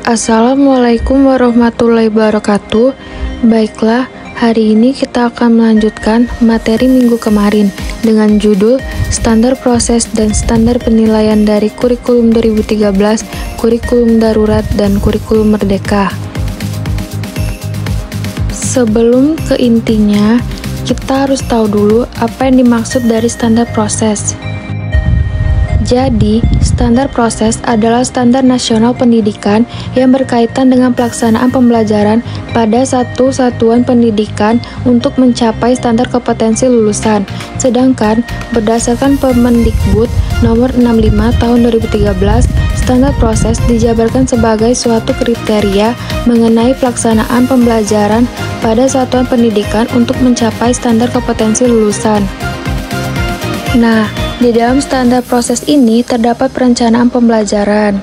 Assalamualaikum warahmatullahi wabarakatuh. Baiklah, hari ini kita akan melanjutkan materi minggu kemarin dengan judul Standar Proses dan Standar Penilaian dari Kurikulum 2013, Kurikulum Darurat, dan Kurikulum Merdeka. Sebelum ke intinya, kita harus tahu dulu apa yang dimaksud dari standar proses. Jadi, standar proses adalah standar nasional pendidikan yang berkaitan dengan pelaksanaan pembelajaran pada satu satuan pendidikan untuk mencapai standar kompetensi lulusan. Sedangkan, berdasarkan Permendikbud Nomor 65 Tahun 2013, standar proses dijabarkan sebagai suatu kriteria mengenai pelaksanaan pembelajaran pada satuan pendidikan untuk mencapai standar kompetensi lulusan. Nah, di dalam standar proses ini terdapat perencanaan pembelajaran,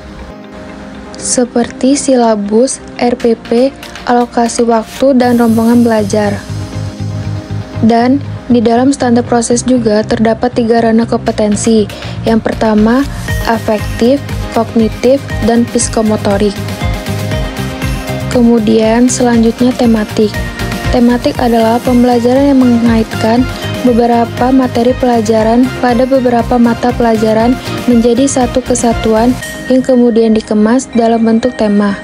seperti silabus, RPP, alokasi waktu, dan rombongan belajar. Dan di dalam standar proses juga terdapat 3 ranah kompetensi. Yang pertama, afektif, kognitif, dan psikomotorik. Kemudian selanjutnya tematik. Tematik adalah pembelajaran yang mengaitkan beberapa materi pelajaran pada beberapa mata pelajaran menjadi satu kesatuan yang kemudian dikemas dalam bentuk tema.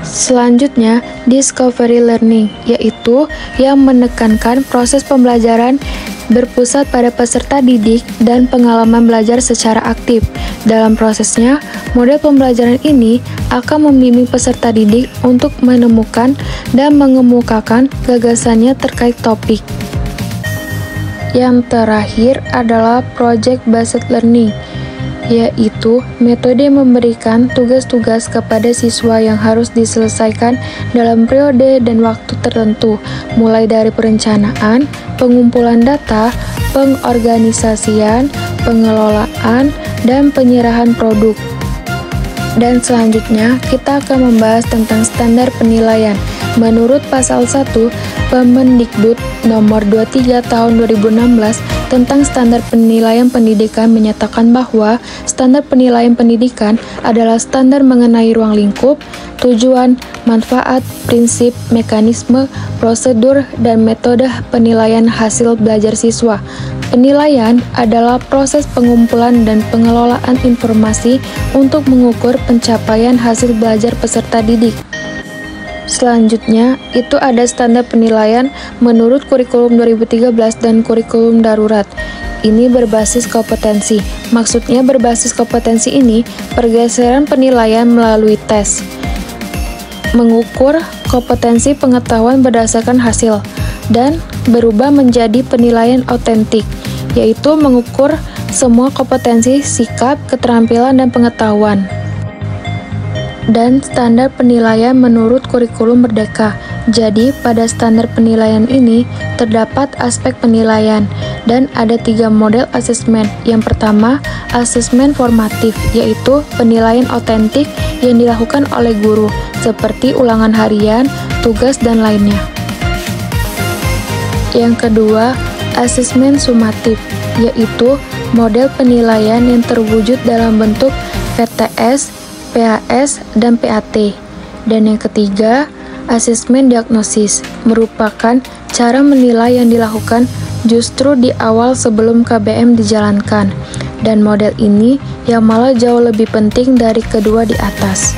Selanjutnya, discovery learning, yaitu yang menekankan proses pembelajaran berpusat pada peserta didik dan pengalaman belajar secara aktif. Dalam prosesnya, model pembelajaran ini akan membimbing peserta didik untuk menemukan dan mengemukakan gagasannya terkait topik. Yang terakhir adalah project-based learning, yaitu metode yang memberikan tugas-tugas kepada siswa yang harus diselesaikan dalam periode dan waktu tertentu, mulai dari perencanaan, pengumpulan data, pengorganisasian, pengelolaan, dan penyerahan produk. Dan selanjutnya, kita akan membahas tentang standar penilaian. Menurut Pasal 1 Permendikbud Nomor 23 Tahun 2016 tentang Standar Penilaian Pendidikan menyatakan bahwa standar penilaian pendidikan adalah standar mengenai ruang lingkup, tujuan, manfaat, prinsip, mekanisme, prosedur, dan metode penilaian hasil belajar siswa. Penilaian adalah proses pengumpulan dan pengelolaan informasi untuk mengukur pencapaian hasil belajar peserta didik. Selanjutnya, itu ada standar penilaian menurut Kurikulum 2013 dan Kurikulum Darurat. Ini berbasis kompetensi. Maksudnya berbasis kompetensi ini, pergeseran penilaian melalui tes. Mengukur kompetensi pengetahuan berdasarkan hasil, dan berubah menjadi penilaian autentik, yaitu mengukur semua kompetensi, sikap, keterampilan, dan pengetahuan. Dan standar penilaian menurut Kurikulum Merdeka. Jadi, pada standar penilaian ini terdapat aspek penilaian dan ada 3 model asesmen. Yang pertama, asesmen formatif, yaitu penilaian autentik yang dilakukan oleh guru, seperti ulangan harian, tugas, dan lainnya. Yang kedua, asesmen sumatif, yaitu model penilaian yang terwujud dalam bentuk PTS, PAS, dan PAT. Dan yang ketiga, asesmen diagnosis, merupakan cara menilai yang dilakukan justru di awal sebelum KBM dijalankan. Dan model ini yang malah jauh lebih penting dari kedua di atas.